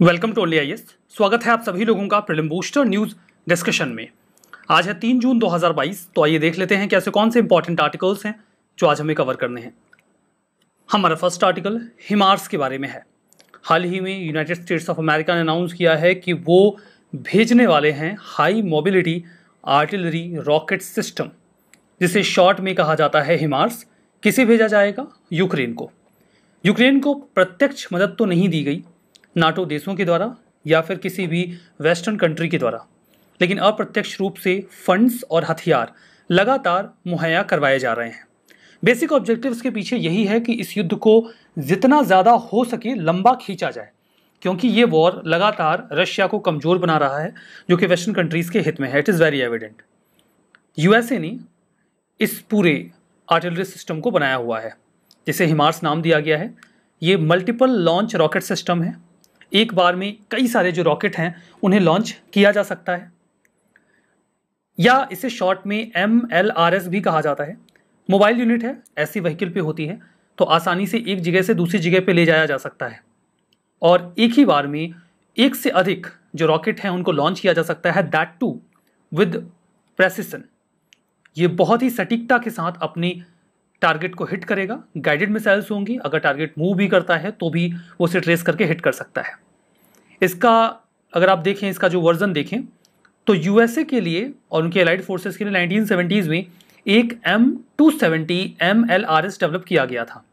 Welcome to only IAS. स्वागत है आप सभी लोगों का प्रीलिम बूस्टर न्यूज डिस्कशन में। आज है 3 जून 2022। तो आइए देख लेते हैं कि ऐसे कौन से इंपॉर्टेंट आर्टिकल्स हैं जो आज हमें कवर करने हैं। हमारा फर्स्ट आर्टिकल हिमार्स के बारे में है। हाल ही में यूनाइटेड स्टेट्स ऑफ अमेरिका ने अनाउंस किया है कि वो भेजने वाले हैं high mobility artillery rocket system, जिसे शॉर्ट में कहा जाता है हिमार्स। किसे भेजा जाएगा? यूक्रेन को। यूक्रेन को प्रत्यक्ष मदद तो नहीं दी गई नाटो देशों के द्वारा या फिर किसी भी वेस्टर्न कंट्री के द्वारा, लेकिन अप्रत्यक्ष रूप से फंड्स और हथियार लगातार मुहैया करवाए जा रहे हैं। बेसिक ऑब्जेक्टिव्स के पीछे यही है कि इस युद्ध को जितना ज़्यादा हो सके लंबा खींचा जाए, क्योंकि ये वॉर लगातार रशिया को कमज़ोर बना रहा है, जो कि वेस्टर्न कंट्रीज़ के हित में है। It is very evident. USA ने इस पूरे आर्टिलरी सिस्टम को बनाया हुआ है, जिसे हिमार्स नाम दिया गया है। ये मल्टीपल लॉन्च रॉकेट सिस्टम है। एक बार में कई सारे जो रॉकेट हैं उन्हें लॉन्च किया जा सकता है, या इसे शॉर्ट में MLRS भी कहा जाता है। मोबाइल यूनिट है, ऐसी व्हीकल पे होती है, तो आसानी से एक जगह से दूसरी जगह पे ले जाया जा सकता है, और एक ही बार में एक से अधिक जो रॉकेट हैं उनको लॉन्च किया जा सकता है, दैट टू विद प्रेसिशन। ये बहुत ही सटीकता के साथ अपनी टारगेट को हिट करेगा। गाइडेड मिसाइल्स होंगी, अगर टारगेट मूव भी करता है तो भी वो उसे ट्रेस करके हिट कर सकता है। इसका अगर आप देखें, इसका जो वर्जन देखें तो यूएसए के लिए और उनके एलाइड फोर्सेस के लिए 1970s में एक M270 MLRS डेवलप किया गया था,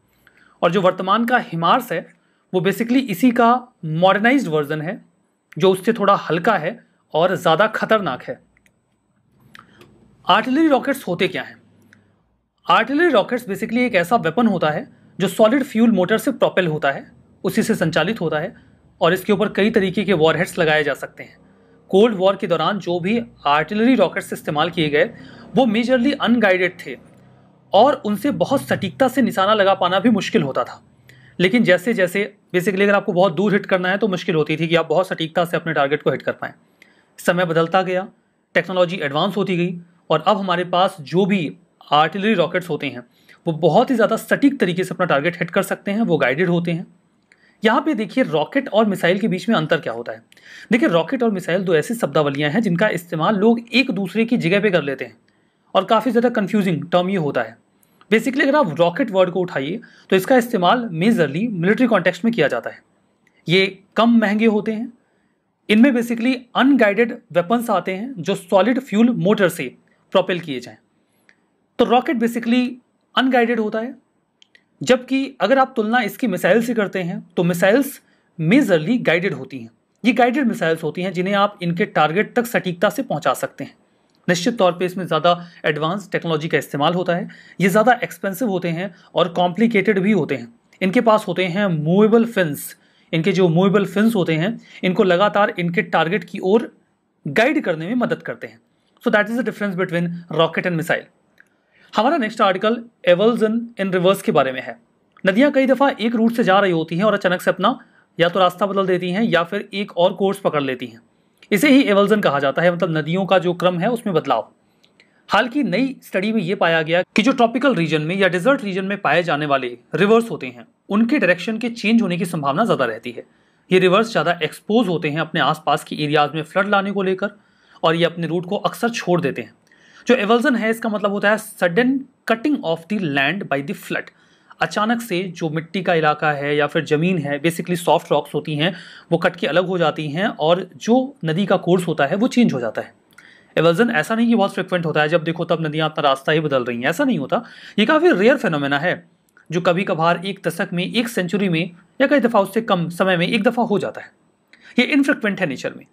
और जो वर्तमान का हिमार्स है वो बेसिकली इसी का मॉडर्नाइज्ड वर्जन है, जो उससे थोड़ा हल्का है और ज़्यादा खतरनाक है। आर्टिलरी रॉकेट्स होते क्या हैं? आर्टिलरी रॉकेट्स बेसिकली एक ऐसा वेपन होता है जो सॉलिड फ्यूल मोटर से प्रोपेल होता है, उसी से संचालित होता है, और इसके ऊपर कई तरीके के वॉरहेड्स लगाए जा सकते हैं। कोल्ड वॉर के दौरान जो भी आर्टिलरी रॉकेट्स इस्तेमाल किए गए वो मेजरली अनगाइडेड थे, और उनसे बहुत सटीकता से निशाना लगा पाना भी मुश्किल होता था। लेकिन जैसे जैसे बेसिकली अगर आपको बहुत दूर हिट करना है तो मुश्किल होती थी कि आप बहुत सटीकता से अपने टारगेट को हिट कर पाएँ। समय बदलता गया, टेक्नोलॉजी एडवांस होती गई, और अब हमारे पास जो भी आर्टिलरी रॉकेट्स होते हैं वो बहुत ही ज़्यादा सटीक तरीके से अपना टारगेट हिट कर सकते हैं, वो गाइडेड होते हैं। यहाँ पे देखिए रॉकेट और मिसाइल के बीच में अंतर क्या होता है। देखिए रॉकेट और मिसाइल दो ऐसी शब्दावलियाँ हैं जिनका इस्तेमाल लोग एक दूसरे की जगह पे कर लेते हैं, और काफ़ी ज़्यादा कन्फ्यूजिंग टर्म ये होता है। बेसिकली अगर आप रॉकेट वर्ड को उठाइए तो इसका इस्तेमाल मेजरली मिलिट्री कॉन्टेक्स्ट में किया जाता है। ये कम महंगे होते हैं, इनमें बेसिकली अनगाइडेड वेपन्स आते हैं जो सॉलिड फ्यूल मोटर से प्रोपेल किए जाएँ। तो रॉकेट बेसिकली अनगाइडेड होता है, जबकि अगर आप तुलना इसकी मिसाइल से करते हैं तो मिसाइल्स मेजरली गाइडेड होती हैं। ये गाइडेड मिसाइल्स होती हैं जिन्हें आप इनके टारगेट तक सटीकता से पहुंचा सकते हैं। निश्चित तौर पे इसमें ज़्यादा एडवांस टेक्नोलॉजी का इस्तेमाल होता है, ये ज़्यादा एक्सपेंसिव होते हैं और कॉम्प्लिकेटेड भी होते हैं। इनके पास होते हैं मूवेबल फिन्स। इनके जो मूवेबल फिन्स होते हैं इनको लगातार इनके टारगेट की ओर गाइड करने में मदद करते हैं। So that is the difference between rocket and missile. हमारा नेक्स्ट आर्टिकल एवल्जन इन रिवर्स के बारे में है। नदियां कई दफ़ा एक रूट से जा रही होती हैं और अचानक से अपना या तो रास्ता बदल देती हैं या फिर एक और कोर्स पकड़ लेती हैं। इसे ही एवल्जन कहा जाता है, मतलब नदियों का जो क्रम है उसमें बदलाव। हाल की नई स्टडी में ये पाया गया कि जो ट्रॉपिकल रीजन में या डिजर्ट रीजन में पाए जाने वाले रिवर्स होते हैं उनके डायरेक्शन के चेंज होने की संभावना ज़्यादा रहती है। ये रिवर्स ज़्यादा एक्सपोज होते हैं अपने आसपास की एरियाज में फ्लड लाने को लेकर, और ये अपने रूट को अक्सर छोड़ देते हैं। जो एवल्जन है इसका मतलब होता है sudden cutting of the land by the flood. अचानक से जो मिट्टी का इलाका है या फिर ज़मीन है, बेसिकली सॉफ्ट रॉक्स होती हैं, वो कट के अलग हो जाती हैं और जो नदी का कोर्स होता है वो चेंज हो जाता है। एवल्जन ऐसा नहीं कि बहुत फ्रिक्वेंट होता है, जब देखो तब नदियाँ अपना रास्ता ही बदल रही हैं, ऐसा नहीं होता। ये काफ़ी रेयर फिनोमेना है जो कभी कभार एक दशक में, एक सेंचुरी में, या कई दफ़ा उससे कम समय में एक दफ़ा हो जाता है। ये इनफ्रिक्वेंट है नेचर में।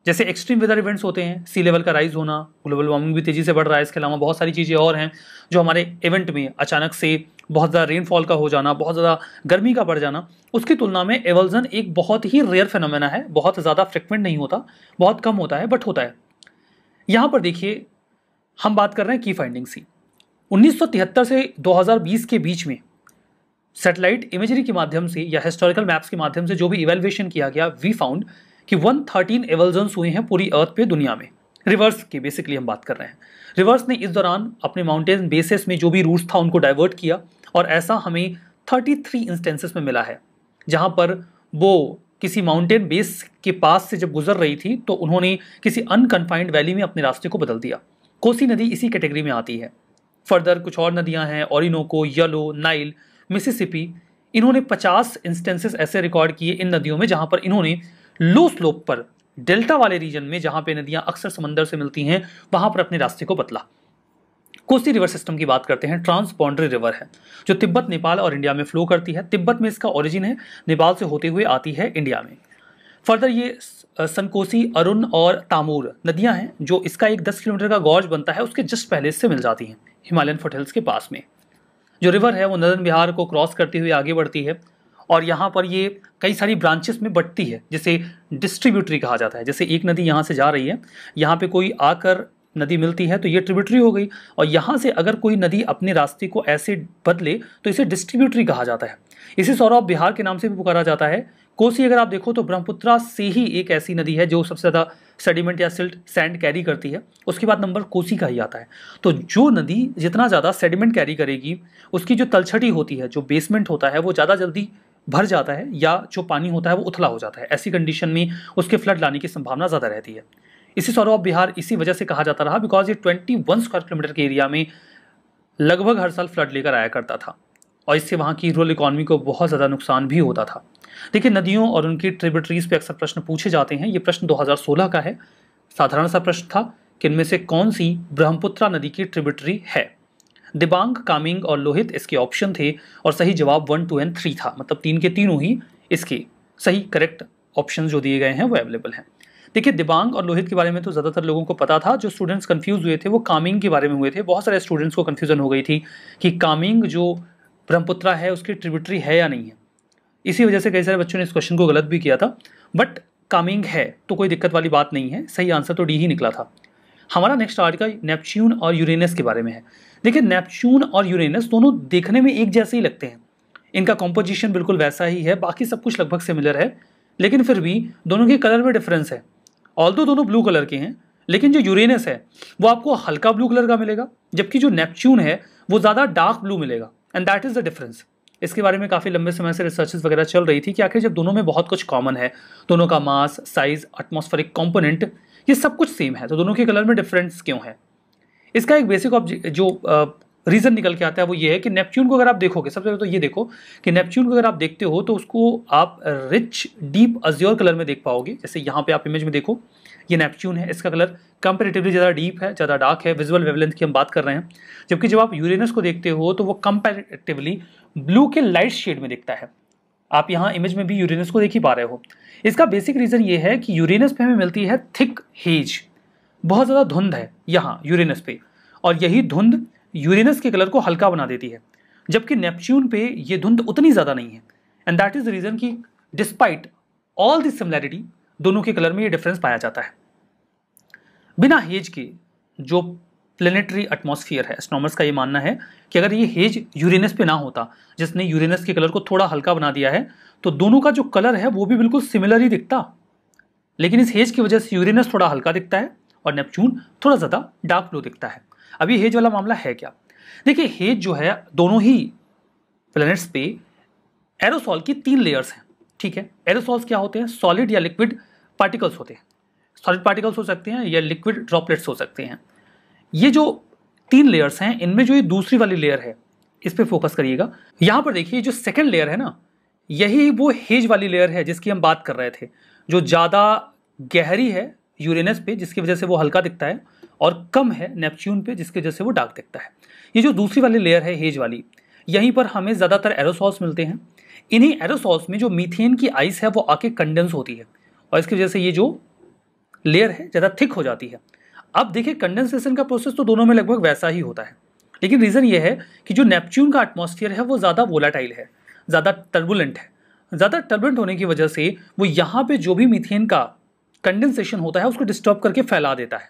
जैसे एक्सट्रीम वेदर इवेंट्स होते हैं, सी लेवल का राइज होना, ग्लोबल वार्मिंग भी तेज़ी से बढ़ रहा है, इसके अलावा बहुत सारी चीज़ें और हैं जो हमारे इवेंट में अचानक से बहुत ज़्यादा रेनफॉल का हो जाना, बहुत ज़्यादा गर्मी का बढ़ जाना, उसकी तुलना में एवल्जन एक बहुत ही रेयर फिनोमेना है। बहुत ज़्यादा फ्रिक्वेंट नहीं होता, बहुत कम होता है, बट होता है। यहाँ पर देखिए हम बात कर रहे हैं की फाइंडिंग्स की। 1973 से 2020 के बीच में सैटेलाइट इमेजरी के माध्यम से या हिस्टोरिकल मैप्स के माध्यम से जो भी इवेल्युएशन किया गया, वी फाउंड कि 113 एवल्जन्स हुए हैं पूरी अर्थ पे, दुनिया में। रिवर्स की बेसिकली हम बात कर रहे हैं। रिवर्स ने इस दौरान अपने माउंटेन बेसेस में जो भी रूट्स था उनको डाइवर्ट किया, और ऐसा हमें 33 इंस्टेंसेस में मिला है जहां पर वो किसी माउंटेन बेस के पास से जब गुजर रही थी तो उन्होंने किसी अनकन्फाइंड वैली में अपने रास्ते को बदल दिया। कोसी नदी इसी कैटेगरी में आती है। फर्दर कुछ और नदियां हैं, ओरिनोको, येलो, नाइल, मिसिसिपी। इन्होंने 50 इंस्टेंसेस ऐसे रिकॉर्ड किए इन नदियों में जहां पर इन्होंने लो स्लोप पर, डेल्टा वाले रीजन में जहां पे नदियां अक्सर समंदर से मिलती हैं, वहां पर अपने रास्ते को बदला। कोसी रिवर सिस्टम की बात करते हैं। ट्रांस बाउंड्री रिवर है जो तिब्बत, नेपाल और इंडिया में फ्लो करती है। तिब्बत में इसका ओरिजिन है, नेपाल से होते हुए आती है इंडिया में। फर्दर ये सनकोसी, अरुण और तामूर नदियां हैं जो इसका एक 10 किलोमीटर का गॉर्ज बनता है, उसके जस्ट पहले इससे मिल जाती हैं हिमालयन फुटहिल्स के पास में। जो रिवर है वो नदन बिहार को क्रॉस करती हुई आगे बढ़ती है और यहाँ पर ये कई सारी ब्रांचेस में बढ़ती है, जिसे डिस्ट्रीब्यूटरी कहा जाता है। जैसे एक नदी यहाँ से जा रही है, यहाँ पे कोई आकर नदी मिलती है तो ये ट्रिब्यूटरी हो गई, और यहाँ से अगर कोई नदी अपने रास्ते को ऐसे बदले तो इसे डिस्ट्रीब्यूटरी कहा जाता है। इसे सौरभ बिहार के नाम से भी पुकारा जाता है। कोसी अगर आप देखो तो ब्रह्मपुत्रा से ही एक ऐसी नदी है जो सबसे ज़्यादा सेडिमेंट या सिल्ट सैंड कैरी करती है, उसके बाद नंबर कोसी का ही आता है। तो जो नदी जितना ज़्यादा सेडिमेंट कैरी करेगी, उसकी जो तलछटी होती है, जो बेसमेंट होता है, वो ज़्यादा जल्दी भर जाता है, या जो पानी होता है वो उथला हो जाता है। ऐसी कंडीशन में उसके फ्लड लाने की संभावना ज़्यादा रहती है। इसी सौरभ बिहार इसी वजह से कहा जाता रहा बिकॉज ये 21 स्क्वायर किलोमीटर के एरिया में लगभग हर साल फ्लड लेकर आया करता था, और इससे वहाँ की रूरल इकॉनमी को बहुत ज़्यादा नुकसान भी होता था। देखिए, नदियों और उनकी ट्रिब्यूटरीज पे अक्सर प्रश्न पूछे जाते हैं। ये प्रश्न 2016 का है, साधारण सा प्रश्न था कि इनमें से कौन सी ब्रह्मपुत्रा नदी की ट्रिब्यूटरी है। दिबांग, कामिंग और लोहित इसके ऑप्शन थे, और सही जवाब 1, 2 और 3 था। मतलब 3 के तीनों ही इसके सही करेक्ट ऑप्शन जो दिए गए हैं वो अवेलेबल हैं। देखिए, दिबांग और लोहित के बारे में तो ज़्यादातर लोगों को पता था। जो स्टूडेंट्स कंफ्यूज हुए थे वो कामिंग के बारे में हुए थे। बहुत सारे स्टूडेंट्स को कन्फ्यूजन हो गई थी कि कामिंग जो ब्रह्मपुत्रा है उसकी ट्रिब्यूटरी है या नहीं है। इसी वजह से कई सारे बच्चों ने इस क्वेश्चन को गलत भी किया था, बट कामिंग है तो कोई दिक्कत वाली बात नहीं है। सही आंसर तो डी ही निकला था। हमारा नेक्स्ट आर्टिकल नेपच्यून और यूरेनस के बारे में है। देखिए, नेपच्यून और यूरेनस दोनों देखने में एक जैसे ही लगते हैं, इनका कॉम्पोजिशन बिल्कुल वैसा ही है, बाकी सब कुछ लगभग सिमिलर है, लेकिन फिर भी दोनों के कलर में डिफरेंस है। ऑल्दो दोनों ब्लू कलर के हैं, लेकिन जो यूरेनस है वो आपको हल्का ब्लू कलर का मिलेगा, जबकि जो नेपच्यून है वो ज़्यादा डार्क ब्लू मिलेगा, and that is the difference. इसके बारे में काफ़ी लंबे समय से रिसर्चेस वगैरह चल रही थी कि आखिर जब दोनों में बहुत कुछ कॉमन है, दोनों का मास, साइज, एटमॉस्फेरिक कंपोनेंट, ये सब कुछ सेम है, तो दोनों के कलर में डिफरेंस क्यों है। इसका एक बेसिक जो रीज़न निकल के आता है वो ये है कि नेपच्यून को अगर आप देखोगे, सबसे पहले तो ये देखो कि नेपच्यून को अगर आप देखते हो तो उसको आप रिच डीप अज्योर कलर में देख पाओगे। जैसे यहाँ पे आप इमेज में देखो, ये नेपच्यून है, इसका कलर कंपैरेटिवली ज़्यादा डीप है, ज़्यादा डार्क है, विजुअल वेवलेंथ की हम बात कर रहे हैं। जबकि जब आप यूरेनस को देखते हो तो वो कंपैरेटिवली ब्लू के लाइट शेड में दिखता है। आप यहाँ इमेज में भी यूरेनस को देख ही पा रहे हो। इसका बेसिक रीज़न ये है कि यूरेनस पे हमें मिलती है थिक हेज, बहुत ज़्यादा धुंध है यहाँ यूरेनस पे, और यही धुंध यूरेनस के कलर को हल्का बना देती है, जबकि नेपच्यून पे ये धुंध उतनी ज़्यादा नहीं है। And that is the reason कि डिस्पाइट ऑल दिस सिमिलैरिटी दोनों के कलर में ये डिफरेंस पाया जाता है। बिना हेज के जो प्लेनेटरी एटमॉस्फेयर है, एस्ट्रोनॉमर्स का ये मानना है कि अगर ये हेज यूरेनस पे ना होता, जिसने यूरेनस के कलर को थोड़ा हल्का बना दिया है, तो दोनों का जो कलर है वो भी बिल्कुल सिमिलर ही दिखता। लेकिन इस हेज की वजह से यूरेनस थोड़ा हल्का दिखता है और नेपच्यून थोड़ा ज़्यादा डार्क ब्लू दिखता है। अभी हेज वाला मामला है क्या? देखिए, हेज जो है दोनों ही प्लैनेट्स पे एरोसॉल की 3 लेयर्स हैं। ठीक है, एरोसॉल्स क्या होते हैं? सॉलिड या लिक्विड पार्टिकल्स होते हैं। सॉलिड पार्टिकल्स हो सकते हैं या लिक्विड ड्रॉपलेट्स हो सकते हैं। ये जो 3 लेयर्स हैं, इनमें जो ये दूसरी वाली लेयर है, इस पे फोकस करिएगा। यहां पर देखिए, जो सेकंड लेयर है ना, यही वो हेज वाली लेयर है जिसकी हम बात कर रहे थे, जो ज़्यादा गहरी है यूरेनस पे जिसकी वजह से वो हल्का दिखता है, और कम है नेपच्यून पे जिसकी वजह से वो डार्क दिखता है। ये जो दूसरी वाली लेयर है हेज वाली, यहीं पर हमें ज़्यादातर एरोसॉल्स मिलते हैं। इन्हीं एरोसॉल्स में जो मीथेन की आइस है वो आके कंडेंस होती है, और इसकी वजह से ये जो लेयर है ज़्यादा थिक हो जाती है। अब देखिए, कंडेंसेशन का प्रोसेस तो दोनों में लगभग वैसा ही होता है, लेकिन रीज़न ये है कि जो नेपच्यून का एटमॉस्फेयर है वो ज़्यादा वोलाटाइल है, ज़्यादा टर्बुलेंट है। ज़्यादा टर्बुलेंट होने की वजह से वो यहाँ पे जो भी मीथेन का कंडेंसेशन होता है उसको डिस्टर्ब करके फैला देता है,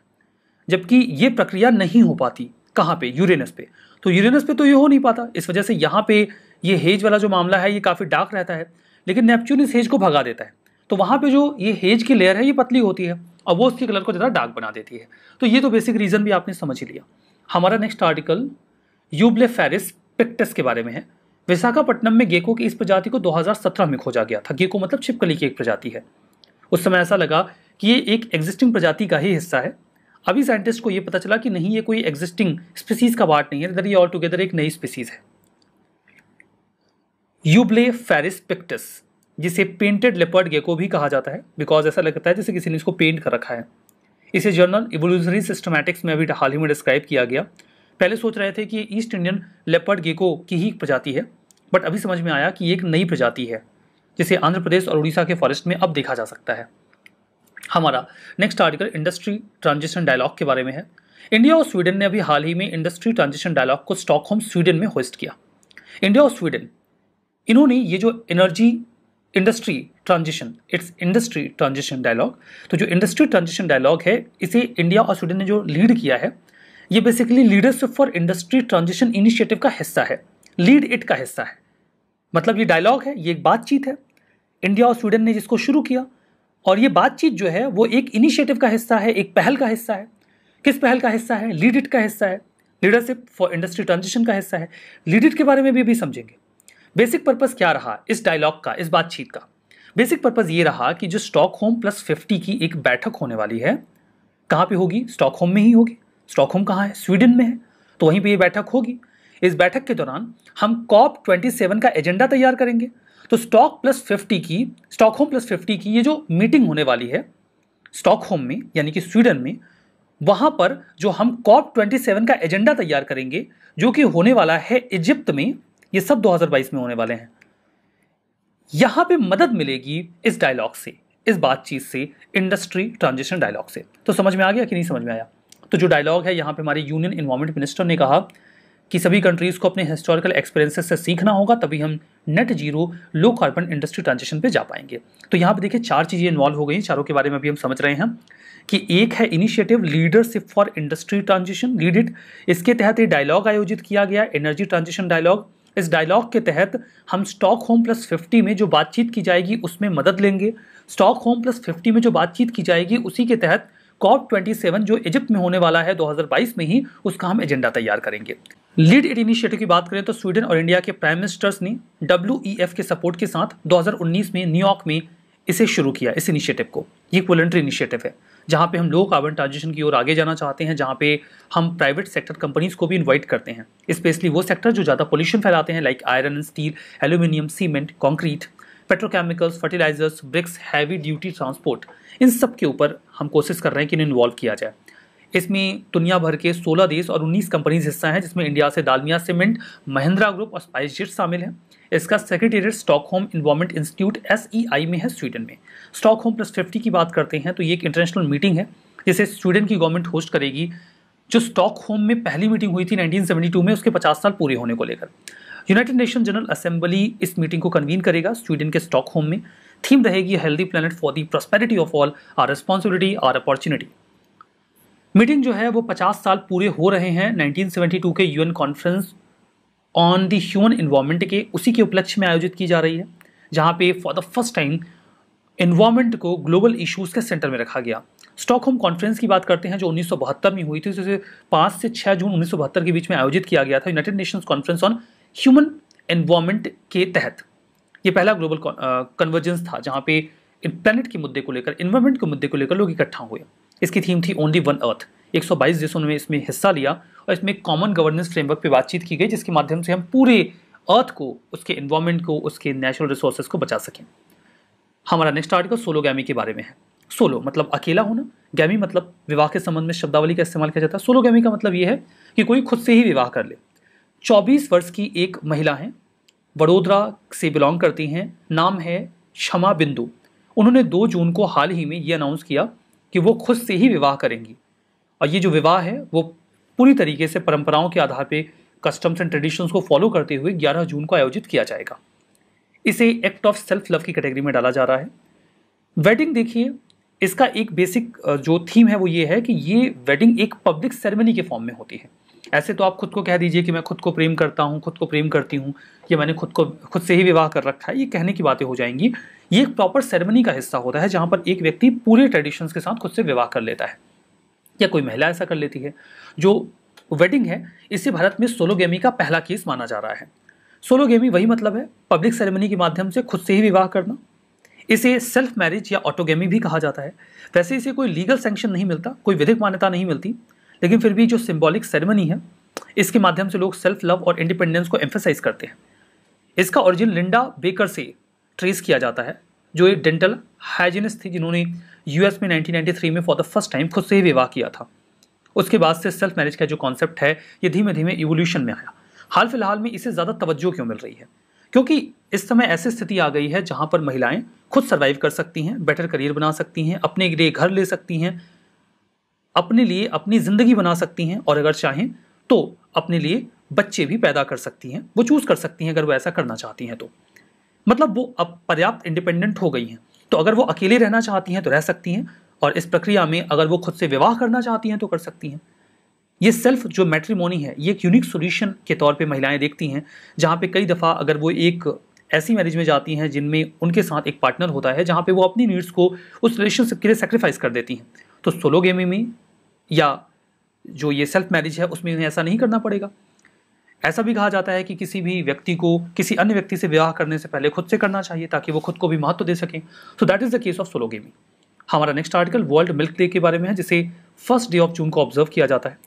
जबकि ये प्रक्रिया नहीं हो पाती कहाँ पे? यूरेनस पे। तो यूरेनस पे तो ये हो नहीं पाता, इस वजह से यहाँ पे ये हेज वाला जो मामला है ये काफ़ी डार्क रहता है, लेकिन नेपच्यून इस हेज को भगा देता है। तो वहाँ पे जो ये हेज की लेयर है ये पतली होती है, और वो उसके कलर को ज़्यादा डार्क बना देती है। तो ये तो बेसिक रीज़न भी आपने समझ ही लिया। हमारा नेक्स्ट आर्टिकल यूब्लेफेरिस पिक्टस के बारे में है। विशाखापट्टनम में गेको की इस प्रजाति को 2017 में खोजा गया था। गेको मतलब छिपकली की एक प्रजाति है। उस समय ऐसा लगा कि ये एक एग्जिस्टिंग प्रजाति का ही हिस्सा है। अभी साइंटिस्ट को ये पता चला कि नहीं, ये कोई एग्जिस्टिंग स्पीसीज का पार्ट नहीं है, इधर ये ऑल टुगेदर एक नई स्पीसीज है। यूब्लेफेरिस पिक्टस, जिसे पेंटेड लेपर्ड गेको भी कहा जाता है, बिकॉज ऐसा लगता है जैसे किसी ने इसको पेंट कर रखा है। इसे जर्नल इवोल्यूशनरी सिस्टमैटिक्स में अभी हाल ही में डिस्क्राइब किया गया। पहले सोच रहे थे कि ये ईस्ट इंडियन लेपर्ड गेको की ही प्रजाति है, बट अभी समझ में आया कि ये एक नई प्रजाति है जिसे आंध्र प्रदेश और उड़ीसा के फॉरेस्ट में अब देखा जा सकता है। हमारा next article industry transition dialogue के बारे में है। इंडिया और स्वीडन ने अभी हाल ही में इंडस्ट्री ट्रांजिशन डायलॉग को स्टॉकहोम स्वीडन में होस्ट किया। इंडिया और स्वीडन, इन्होंने ये जो energy industry transition, it's industry transition dialogue, तो जो इंडस्ट्री ट्रांजिशन डायलॉग है इसे इंडिया और स्वीडन ने जो लीड किया है, ये basically leadership for industry transition initiative का हिस्सा है, लीड इट का हिस्सा है। मतलब ये डायलॉग है, ये एक बातचीत है इंडिया और स्वीडन ने जिसको शुरू किया, और ये बातचीत जो है वो एक इनिशिएटिव का हिस्सा है, एक पहल का हिस्सा है। किस पहल का हिस्सा है? लीड इट का हिस्सा है, लीडरशिप फॉर इंडस्ट्री ट्रांजिशन का हिस्सा है। लीड इट के बारे में भी अभी समझेंगे। बेसिक पर्पस क्या रहा इस डायलॉग का, इस बातचीत का? बेसिक पर्पस ये रहा कि जो स्टॉकहोम +50 की एक बैठक होने वाली है, कहाँ पे होगी? स्टॉकहोम में ही होगी। स्टॉकहोम कहाँ है? स्वीडन में है, तो वहीं पे ये बैठक होगी। इस बैठक के दौरान हम COP27 का एजेंडा तैयार करेंगे। तो स्टॉकहोम +50 की ये जो मीटिंग होने वाली है स्टॉकहोम में, यानी कि स्वीडन में, वहां पर जो हम COP27 का एजेंडा तैयार करेंगे, जो कि होने वाला है इजिप्ट में, ये सब 2022 में होने वाले हैं। यहां पे मदद मिलेगी इस डायलॉग से, इस बातचीत से, इंडस्ट्री ट्रांजिशन डायलॉग से। तो समझ में आ गया कि नहीं समझ में आया? तो जो डायलॉग है, यहाँ पे हमारे यूनियन एनवायरमेंट मिनिस्टर ने कहा कि सभी कंट्रीज को अपने हिस्टोरिकल एक्सपीरियंसेस से सीखना होगा, तभी हम net zero low carbon industry transition पे जा पाएंगे। तो यहाँ पे देखिए 4 चीजें इन्वॉल्व हो गई, चारों के बारे में अभी हम समझ रहे हैं कि एक है initiative leadership for industry transition, lead it. इसके तहत ये डायलॉग आयोजित किया गया, एनर्जी ट्रांजिशन डायलॉग। इस डायलॉग के तहत हम स्टॉकहोम +50 में जो बातचीत की जाएगी उसमें मदद लेंगे। स्टॉकहोम +50 में जो बातचीत की जाएगी उसी के तहत COP27 जो इजिप्ट में होने वाला है 2022 में ही, उसका हम एजेंडा तैयार करेंगे। लीड इट इनिशिएटिव की बात करें तो स्वीडन और इंडिया के प्राइम मिनिस्टर्स ने WEF के सपोर्ट के साथ 2019 में न्यूयॉर्क में इसे शुरू किया, इस इनिशिएटिव को। ये एक वॉलंटरी इनिशिएटिव है जहां पे हम लो कार्बन ट्रांजिशन की ओर आगे जाना चाहते हैं, जहां पे हम प्राइवेट सेक्टर कंपनीज को भी इन्वाइट करते हैं, स्पेशली वो सेक्टर जो ज़्यादा पोल्यूशन फैलाते हैं, like iron and steel, aluminium, cement, concrete, petrochemicals, fertilisers, bricks, heavy duty transport. इन सब के ऊपर हम कोशिश कर रहे हैं कि इन्हें इन्वॉल्व किया जाए। इसमें दुनिया भर के 16 देश और 19 कंपनीज हिस्सा हैं, जिसमें इंडिया से दालमिया सीमेंट, महिंद्रा ग्रुप और स्पाइस जेट शामिल हैं। इसका secretariat Stockholm environment institute SEI में है, स्वीडन में। स्टॉकहोम +50 की बात करते हैं तो ये एक इंटरनेशनल मीटिंग है जिसे स्वीडन की गवर्नमेंट होस्ट करेगी। जो स्टॉकहोम में पहली मीटिंग हुई थी 1972 में, उसके 50 साल पूरे होने को लेकर यूनाइटेड नेशन जनरल असेंबली इस मीटिंग को कन्वीन करेगा स्वीडन के स्टॉकहोम में। थीम रहेगी healthy planet for the prosperity of all, our responsibility, our opportunity. Meeting जो है वो 50 साल पूरे हो रहे हैं 1972 के UN conference on the human environment के, उसी के उपलक्ष्य में आयोजित की जा रही है, जहां पे for the first time environment को ग्लोबल इश्यूज के सेंटर में रखा गया। स्टॉकहोम कॉन्फ्रेंस की बात करते हैं जो 1972 में हुई थी, उसे 5 से 6 जून 1972 के बीच में आयोजित किया गया था United Nations conference on human environment के तहत। ये पहला ग्लोबल कन्वर्जेंस था जहां पे प्लेनेट के मुद्दे को लेकर, एनवायरनमेंट के मुद्दे को लेकर लोग इकट्ठा हुए। इसकी थीम थी ओनली वन अर्थ। 122 देशों ने इसमें हिस्सा लिया और इसमें कॉमन गवर्नेंस फ्रेमवर्क पे बातचीत की गई, जिसके माध्यम से हम पूरे अर्थ को, उसके एनवायरनमेंट को, उसके नेचुरल रिसोर्सेज को बचा सकें। हमारा नेक्स्ट आर्टिकल सोलोगैमी के बारे में है। सोलो मतलब अकेला होना, गैमी मतलब विवाह के संबंध में शब्दावली का इस्तेमाल किया जाता है। सोलोगैमी का मतलब यह है कि कोई खुद से ही विवाह कर ले। 24 वर्ष की एक महिला हैं, वडोदरा से बिलोंग करती हैं, नाम है क्षमा बिंदु। उन्होंने 2 जून को हाल ही में ये अनाउंस किया कि वो खुद से ही विवाह करेंगी, और ये जो विवाह है वो पूरी तरीके से परंपराओं के आधार पे, कस्टम्स एंड ट्रेडिशंस को फॉलो करते हुए 11 जून को आयोजित किया जाएगा। इसे एक्ट ऑफ सेल्फ लव की कैटेगरी में डाला जा रहा है। वेडिंग देखिए, इसका एक बेसिक जो थीम है वो ये है कि ये वेडिंग एक पब्लिक सेरेमनी के फॉर्म में होती है। ऐसे तो आप खुद को कह दीजिए कि मैं खुद को प्रेम करता हूँ, खुद को प्रेम करती हूँ, या मैंने खुद से ही विवाह कर रखा है, ये कहने की बातें हो जाएंगी। ये एक प्रॉपर सेरेमनी का हिस्सा होता है जहाँ पर एक व्यक्ति पूरे ट्रेडिशंस के साथ खुद से विवाह कर लेता है, या कोई महिला ऐसा कर लेती है। जो वेडिंग है, इसे भारत में सोलोगैमी का पहला केस माना जा रहा है। सोलोगेमी वही मतलब है पब्लिक सेरेमनी के माध्यम से खुद से ही विवाह करना। इसे सेल्फ मैरिज या ऑटोगेमी भी कहा जाता है। वैसे इसे कोई लीगल सैंक्शन नहीं मिलता, कोई विधिक मान्यता नहीं मिलती, लेकिन फिर भी जो सिंबॉलिक सेरेमनी है इसके माध्यम से लोग सेल्फ लव और इंडिपेंडेंस को एम्फेसाइज करते हैं। इसका ओरिजिन लिंडा बेकर से ट्रेस किया जाता है, जो एक डेंटल हाइजीनिस्ट थी जिन्होंने यूएस में 1993 में फॉर द फर्स्ट टाइम खुद से ही विवाह किया था। उसके बाद से सेल्फ मैरिज का जो कॉन्सेप्ट है ये धीमे धीमे इवोल्यूशन में आया। हाल फिलहाल में इसे ज़्यादा तवज्जो क्यों मिल रही है? क्योंकि इस समय ऐसी स्थिति आ गई है जहां पर महिलाएं खुद सर्वाइव कर सकती हैं, बेटर करियर बना सकती हैं, अपने लिए घर ले सकती हैं, अपने लिए अपनी ज़िंदगी बना सकती हैं, और अगर चाहें तो अपने लिए बच्चे भी पैदा कर सकती हैं। वो चूज़ कर सकती हैं अगर वो ऐसा करना चाहती हैं तो। मतलब वो अब पर्याप्त इंडिपेंडेंट हो गई हैं, तो अगर वो अकेले रहना चाहती हैं तो रह सकती हैं, और इस प्रक्रिया में अगर वो खुद से विवाह करना चाहती हैं तो कर सकती हैं। ये सेल्फ जो मैट्रिमोनी है ये एक यूनिक सोल्यूशन के तौर पे महिलाएं देखती हैं, जहाँ पे कई दफ़ा अगर वो एक ऐसी मैरिज में जाती हैं जिनमें उनके साथ एक पार्टनर होता है, जहाँ पे वो अपनी नीड्स को उस रिलेशनशिप के लिए सेक्रीफाइस कर देती हैं, तो सोलोगेमी में या जो ये सेल्फ मैरिज है उसमें उन्हें ऐसा नहीं करना पड़ेगा। ऐसा भी कहा जाता है कि किसी भी व्यक्ति को किसी अन्य व्यक्ति से विवाह करने से पहले खुद से करना चाहिए ताकि वो खुद को भी महत्व दे सकें। So that is the case of sologamy. हमारा next article world milk day के बारे में है, जिसे 1 डे ऑफ जून को ऑब्जर्व किया जाता है।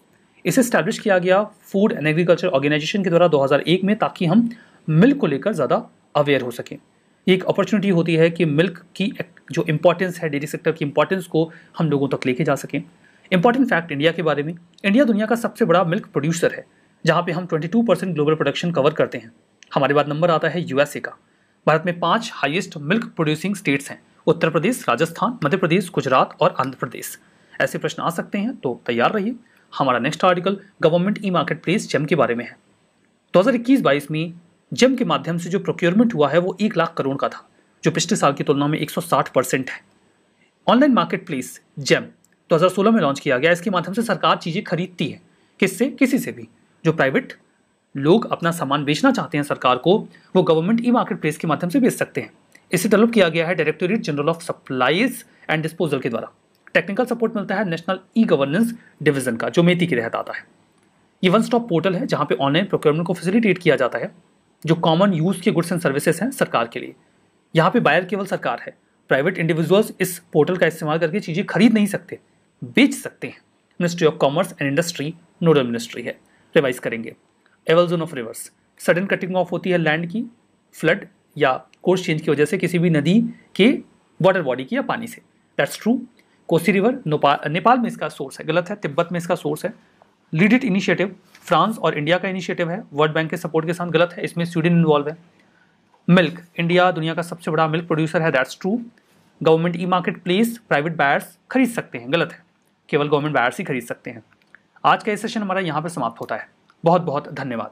इसे स्टैब्लिश किया गया फूड एंड एग्रीकल्चर ऑर्गेनाइजेशन के द्वारा 2001 में, ताकि हम मिल्क को लेकर ज़्यादा अवेयर हो सकें। ये एक अपॉर्चुनिटी होती है कि मिल्क की जो इंपॉर्टेंस है, डेयरी सेक्टर की इंपॉर्टेंस को हम लोगों तक लेके जा सकें। इंपॉर्टेंट फैक्ट इंडिया के बारे में, इंडिया दुनिया का सबसे बड़ा मिल्क प्रोड्यूसर है, जहाँ पे हम 22% ग्लोबल प्रोडक्शन कवर करते हैं। हमारे बाद नंबर आता है यूएसए का। भारत में 5 हाईएस्ट मिल्क प्रोड्यूसिंग स्टेट्स हैं, उत्तर प्रदेश, राजस्थान, मध्य प्रदेश, गुजरात और आंध्र प्रदेश। ऐसे प्रश्न आ सकते हैं तो तैयार रहिए। हमारा next article government e market place GeM के बारे में है। 2021-22 में जेम के माध्यम से जो प्रोक्योरमेंट हुआ है वो 1 लाख करोड़ का था, जो पिछले साल की तुलना में 160% है। ऑनलाइन मार्केट प्लेस जेम 2016 में लॉन्च किया गया। इसके माध्यम से सरकार चीज़ें खरीदती है, किससे? किसी से भी। जो प्राइवेट लोग अपना सामान बेचना चाहते हैं सरकार को, वो गवर्नमेंट ई मार्केट प्लेस के माध्यम से बेच सकते हैं। इसे डेवलप किया गया है directorate general of supplies and disposal के द्वारा। टेक्निकल सपोर्ट मिलता है नेशनल ई गवर्नेंस डिवीजन का, जो मेती के तहत आता है। ये वन स्टॉप पोर्टल है जहाँ पे ऑनलाइन प्रोक्योरमेंट को फैसिलिटेट किया जाता है, जो कॉमन यूज के गुड्स एंड सर्विसेज हैं सरकार के लिए। यहाँ पे बायर केवल सरकार है। प्राइवेट इंडिविजुअल्स इस पोर्टल का इस्तेमाल करके चीज़ें खरीद नहीं सकते, बेच सकते हैं। Ministry of commerce and industry nodal ministry है। रिवाइज करेंगे। Avulsion of reverse, sudden cutting of होती है लैंड की, फ्लड या कोर्स चेंज की वजह से किसी भी नदी के वाटर बॉडी की या पानी से। That's true. Kosi river Nepal में इसका सोर्स है, गलत है। तिब्बत में इसका सोर्स है। लीड इट इनिशिएटिव फ्रांस और इंडिया का इनिशिएटिव है, वर्ल्ड बैंक के सपोर्ट के साथ, गलत है। इसमें स्वीडन इन्वॉल्व है। मिल्क, इंडिया दुनिया का सबसे बड़ा मिल्क प्रोड्यूसर है, that's true. Government e market place, private buyers खरीद सकते हैं, गलत है। केवल गवर्नमेंट बायर्स ही खरीद सकते हैं। आज का ये सेशन हमारा यहाँ पर समाप्त होता है। बहुत बहुत धन्यवाद।